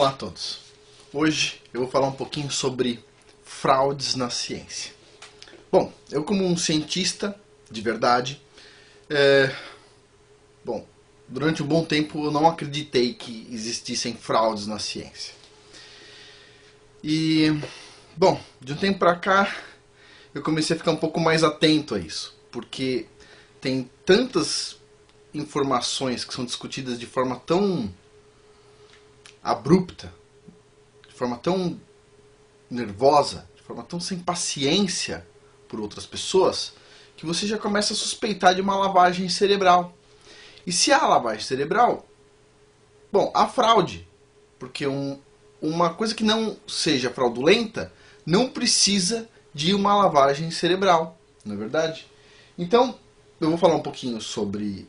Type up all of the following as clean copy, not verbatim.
Olá a todos. Hoje eu vou falar um pouquinho sobre fraudes na ciência. Bom, eu como um cientista de verdade, durante um bom tempo eu não acreditei que existissem fraudes na ciência. E, de um tempo pra cá eu comecei a ficar um pouco mais atento a isso, porque tem tantas informações que são discutidas de forma tão abrupta, de forma tão nervosa, de forma tão sem paciência por outras pessoas, que você já começa a suspeitar de uma lavagem cerebral. E se há lavagem cerebral, há fraude, porque uma coisa que não seja fraudulenta não precisa de uma lavagem cerebral, não é verdade? Então, eu vou falar um pouquinho sobre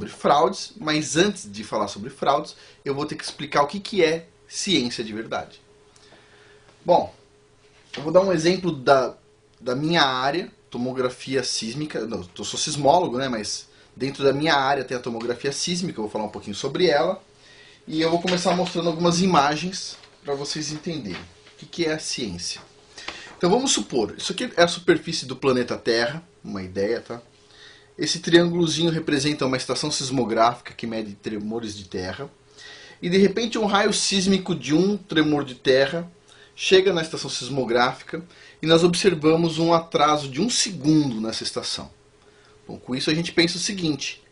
fraudes, mas antes de falar sobre fraudes, eu vou ter que explicar o que é ciência de verdade. Bom, eu vou dar um exemplo da minha área, tomografia sísmica. Não, eu sou sismólogo, né, mas dentro da minha área tem a tomografia sísmica, eu vou falar um pouquinho sobre ela. E eu vou começar mostrando algumas imagens para vocês entenderem o que é a ciência. Então vamos supor, isso aqui é a superfície do planeta Terra, uma ideia, tá? Esse triângulozinho representa uma estação sismográfica que mede tremores de terra. E de repente um raio sísmico de um tremor de terra chega na estação sismográfica e nós observamos um atraso de 1 segundo nessa estação. Bom, com isso a gente pensa o seguinte: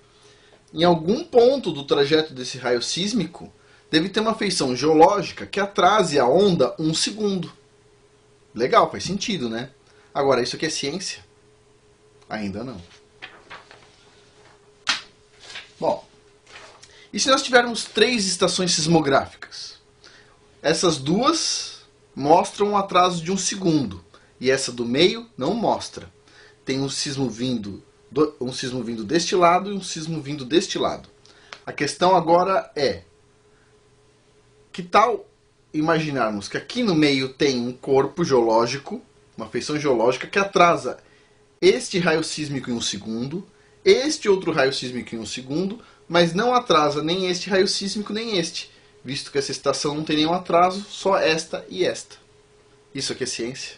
em algum ponto do trajeto desse raio sísmico deve ter uma feição geológica que atrase a onda 1 segundo. Legal, faz sentido, né? Agora, isso aqui é ciência? Ainda não. Bom, e se nós tivermos 3 estações sismográficas? Essas duas mostram um atraso de 1 segundo. E essa do meio não mostra. Tem um sismo vindo deste lado e um sismo vindo deste lado. A questão agora é: que tal imaginarmos que aqui no meio tem um corpo geológico, uma feição geológica que atrasa este raio sísmico em 1 segundo, este outro raio sísmico em 1 segundo, mas não atrasa nem este raio sísmico nem este, visto que essa estação não tem nenhum atraso, só esta e esta. Isso aqui é ciência?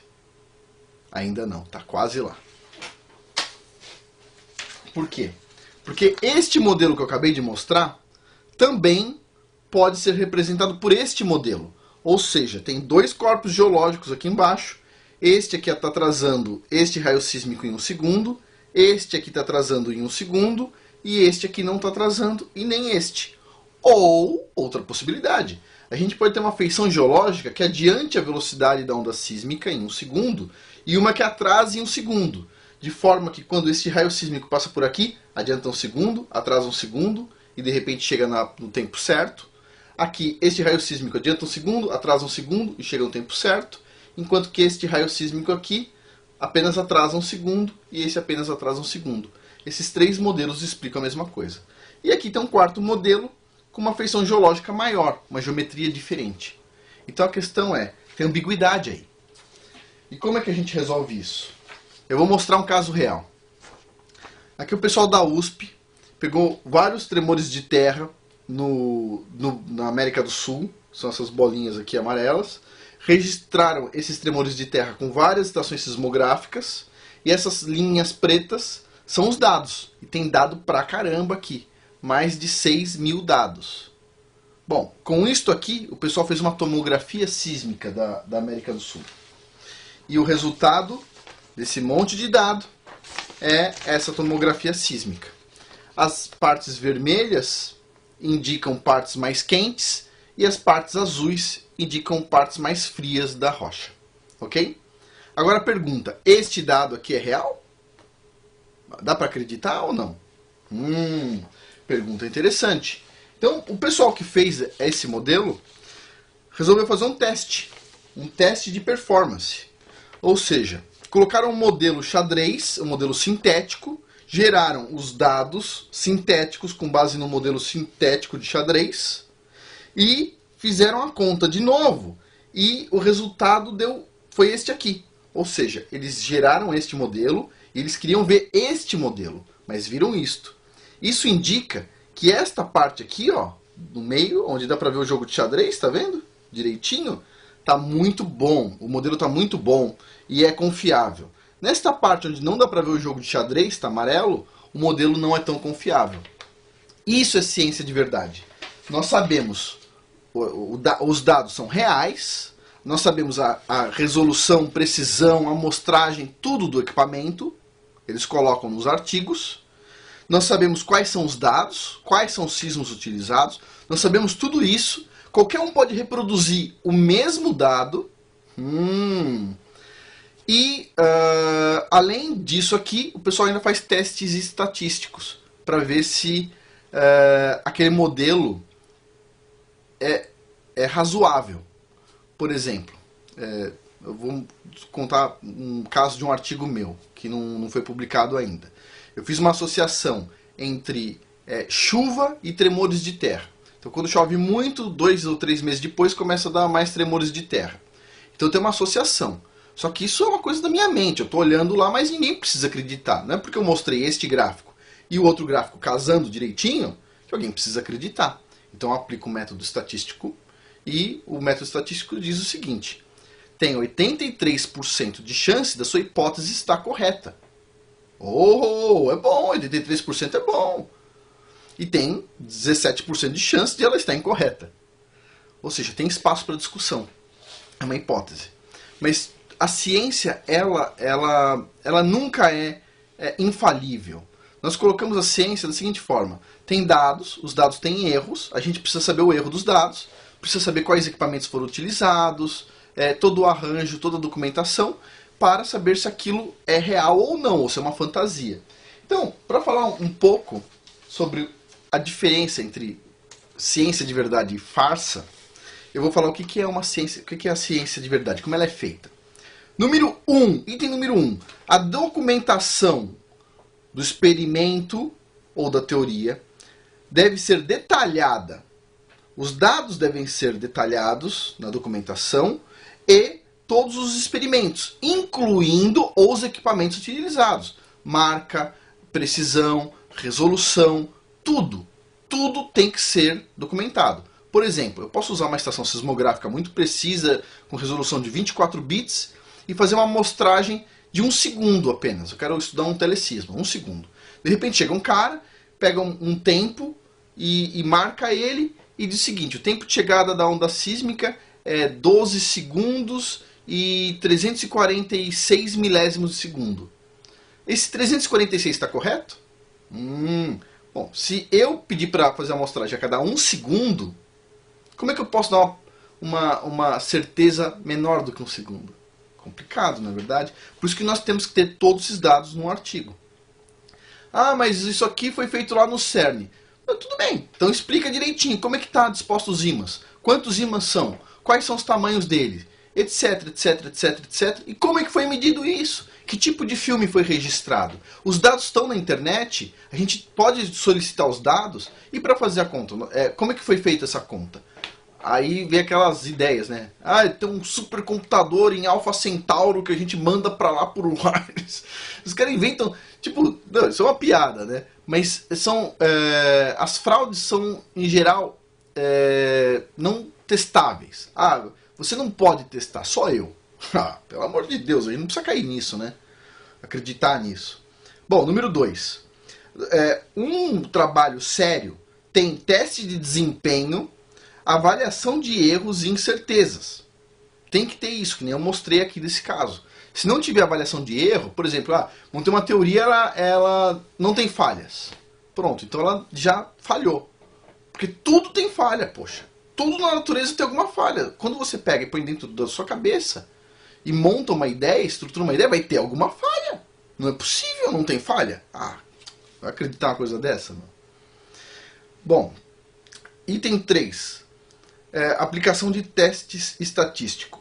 Ainda não, está quase lá. Por quê? Porque este modelo que eu acabei de mostrar também pode ser representado por este modelo. Ou seja, tem 2 corpos geológicos aqui embaixo. Este aqui está atrasando este raio sísmico em 1 segundo. Este aqui está atrasando em 1 segundo. E este aqui não está atrasando e nem este. Ou, outra possibilidade, a gente pode ter uma feição geológica que adiante a velocidade da onda sísmica em 1 segundo e uma que atrase em 1 segundo. De forma que quando este raio sísmico passa por aqui, adianta 1 segundo, atrasa 1 segundo e de repente chega no tempo certo. Aqui, este raio sísmico adianta 1 segundo, atrasa 1 segundo e chega no tempo certo. Enquanto que este raio sísmico aqui apenas atrasa 1 segundo e esse apenas atrasa 1 segundo. Esses 3 modelos explicam a mesma coisa. E aqui tem um quarto modelo com uma feição geológica maior, uma geometria diferente. Então a questão é, tem ambiguidade aí. E como é que a gente resolve isso? Eu vou mostrar um caso real. Aqui o pessoal da USP pegou vários tremores de terra na América do Sul, são essas bolinhas aqui amarelas, registraram esses tremores de terra com várias estações sismográficas, e essas linhas pretas são os dados, e tem dado pra caramba aqui, mais de 6.000 dados. Bom, com isto aqui, o pessoal fez uma tomografia sísmica da América do Sul. E o resultado desse monte de dado é essa tomografia sísmica. As partes vermelhas indicam partes mais quentes e as partes azuis indicam partes mais frias da rocha. Ok? Agora a pergunta: este dado aqui é real? Dá para acreditar ou não? Pergunta interessante. Então, o pessoal que fez esse modelo resolveu fazer um teste de performance. Ou seja, colocaram um modelo xadrez, um modelo sintético, geraram os dados sintéticos com base no modelo sintético de xadrez e fizeram a conta de novo. E o resultado foi este aqui. Ou seja, eles geraram este modelo e eles queriam ver este modelo, mas viram isto. Isso indica que esta parte aqui, ó, no meio, onde dá para ver o jogo de xadrez, tá vendo? direitinho, tá muito bom, o modelo está muito bom e é confiável. Nesta parte onde não dá para ver o jogo de xadrez, está amarelo, o modelo não é tão confiável. Isso é ciência de verdade. Nós sabemos, os dados são reais, nós sabemos a resolução, precisão, amostragem, tudo do equipamento, eles colocam nos artigos. Nós sabemos quais são os dados, quais são os sismos utilizados, nós sabemos tudo isso. Qualquer um pode reproduzir o mesmo dado. E, além disso aqui, o pessoal ainda faz testes estatísticos para ver se aquele modelo é razoável. Por exemplo, eu vou contar um caso de um artigo meu, que não foi publicado ainda. Eu fiz uma associação entre chuva e tremores de terra. Então, quando chove muito, 2 ou 3 meses depois, começa a dar mais tremores de terra. Então, tem uma associação. Só que isso é uma coisa da minha mente. Eu estou olhando lá, mas ninguém precisa acreditar. Não é porque eu mostrei este gráfico e o outro gráfico casando direitinho que alguém precisa acreditar. Então, eu aplico o método estatístico e o método estatístico diz o seguinte: tem 83% de chance da sua hipótese estar correta. Oh, é bom, 83% é bom. E tem 17% de chance de ela estar incorreta. Ou seja, tem espaço para discussão. É uma hipótese. Mas a ciência, ela nunca é infalível. Nós colocamos a ciência da seguinte forma: tem dados, os dados têm erros, a gente precisa saber o erro dos dados, precisa saber quais equipamentos foram utilizados, todo o arranjo, toda a documentação, para saber se aquilo é real ou não, ou se é uma fantasia. Então, para falar um pouco sobre a diferença entre ciência de verdade e farsa, eu vou falar o que é uma ciência, o que é a ciência de verdade, como ela é feita. Item número 1, a documentação do experimento ou da teoria deve ser detalhada. Os dados devem ser detalhados na documentação e todos os experimentos, incluindo os equipamentos utilizados. Marca, precisão, resolução, tudo. Tudo tem que ser documentado. Por exemplo, eu posso usar uma estação sismográfica muito precisa, com resolução de 24 bits, e fazer uma amostragem de 1 segundo apenas. Eu quero estudar um telesismo, 1 segundo. De repente chega um cara, pega um tempo e marca ele e diz o seguinte: o tempo de chegada da onda sísmica é 12 segundos e 346 milésimos de segundo. Esse 346 está correto? Bom, se eu pedir para fazer a amostragem a cada 1 segundo, como é que eu posso dar uma certeza menor do que 1 segundo? Complicado, não é verdade? Por isso que nós temos que ter todos esses dados num artigo. Ah, mas isso aqui foi feito lá no CERN. Tudo bem, então explica direitinho como é que está disposto os ímãs, quantos ímãs são, quais são os tamanhos deles, etc, etc, etc, etc. E como é que foi medido isso? Que tipo de filme foi registrado? Os dados estão na internet, a gente pode solicitar os dados, e para fazer a conta, como é que foi feita essa conta? Aí vem aquelas ideias, né? Ah, tem um supercomputador em Alpha Centauro que a gente manda pra lá por wireless. Os caras inventam, tipo, não, isso é uma piada, né? Mas as fraudes são, em geral, não testáveis. Ah, você não pode testar, só eu. Ah, pelo amor de Deus, a gente não precisa cair nisso, né? Acreditar nisso. Bom, número 2. Um trabalho sério tem teste de desempenho, avaliação de erros e incertezas. Tem que ter isso, que nem eu mostrei aqui nesse caso. Se não tiver avaliação de erro, por exemplo, vamos ter uma teoria, ela não tem falhas. Pronto, então ela já falhou. Porque tudo tem falha, poxa. Tudo na natureza tem alguma falha. Quando você pega e põe dentro da sua cabeça e monta uma ideia, estrutura uma ideia, vai ter alguma falha. Não é possível, não tem falha. Vai acreditar uma coisa dessa? Não? Bom, item 3. Aplicação de testes estatísticos.